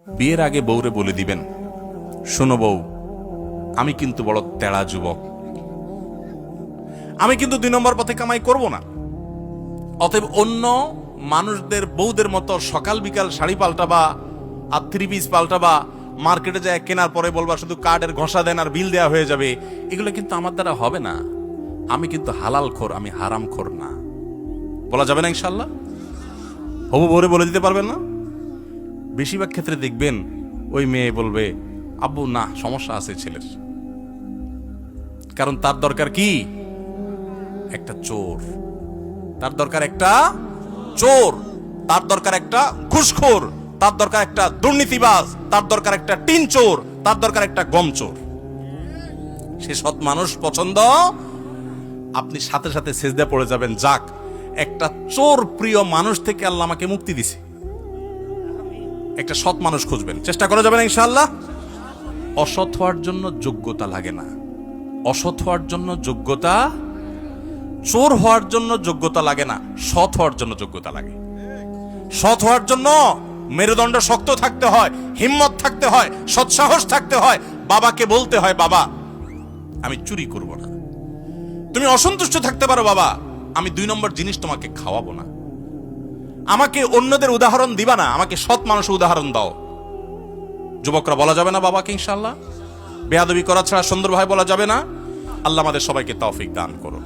বিয়ের আগে বউরে বলে দিবেন, শোনো বউ, আমি কিন্তু বড় তেড়া যুবক, আমি কিন্তু 2 নম্বর পথে কামাই করব না। অতএব অন্য মানুষদের বউদের মতো সকাল বিকাল শাড়ি পাল্টাবা আর 3 পিস পাল্টাবা, মার্কেটে যায় কেনার পরে বলবা শুধু কার্ডের ঘষা দেন আর বিল দেয়া হয়ে যাবে, এগুলো কিন্তু আমার দ্বারা হবে না। আমি কিন্তু হালাল খোর, আমি হারাম খোর না। বলা যাবে না ইনশাল্লাহ? হবু বউরে বলে দিতে পারবেন না? বেশিরভাগ ক্ষেত্রে দেখবেন ওই মেয়ে বলবে, আব্বু না, সমস্যা আছে ছেলের, কারণ তার দরকার কি? একটা চোর। তার দরকার একটা চোর, তার দরকার একটা ঘুষখোর, তার দরকার একটা দুর্নীতিবাজ, তার দরকার একটা টিন চোর, তার দরকার একটা গম চোর। সে সৎ মানুষ পছন্দ, আপনি সাথে সাথে সেজদা পড়ে যাবেন, যাক একটা চোর প্রিয় মানুষ থেকে আল্লাহ আমাকে মুক্তি দিছে। একটা সৎ মানুষ খুঁজবেন, চেষ্টা করা যাবে না ইনশাআল্লাহ। অসৎ হওয়ার জন্য যোগ্যতা লাগে না, অসৎ হওয়ার জন্য যোগ্যতা, চোর হওয়ার জন্য যোগ্যতা লাগে না, সৎ হওয়ার জন্য যোগ্যতা লাগে। সৎ হওয়ার জন্য মেরুদণ্ড শক্ত থাকতে হয়, হিম্মত থাকতে হয়, সৎসাহস থাকতে হয়। বাবাকে বলতে হয়, বাবা আমি চুরি করব না। তুমি অসন্তুষ্ট থাকতে পারো, বাবা আমি 2 নম্বর জিনিস তোমাকে খাওয়াবো না। আমাকে অন্যদের উদাহরণ দিবা না, আমাকে সৎ মানুষের উদাহরণ দাও। যুবকরা বলা যাবে না বাবাকে ইনশাআল্লাহ? বেয়াদবি করা ছাড়া সুন্দর ভাই বলা যাবে না। আল্লাহ আমাদের সবাইকে তৌফিক দান করুন।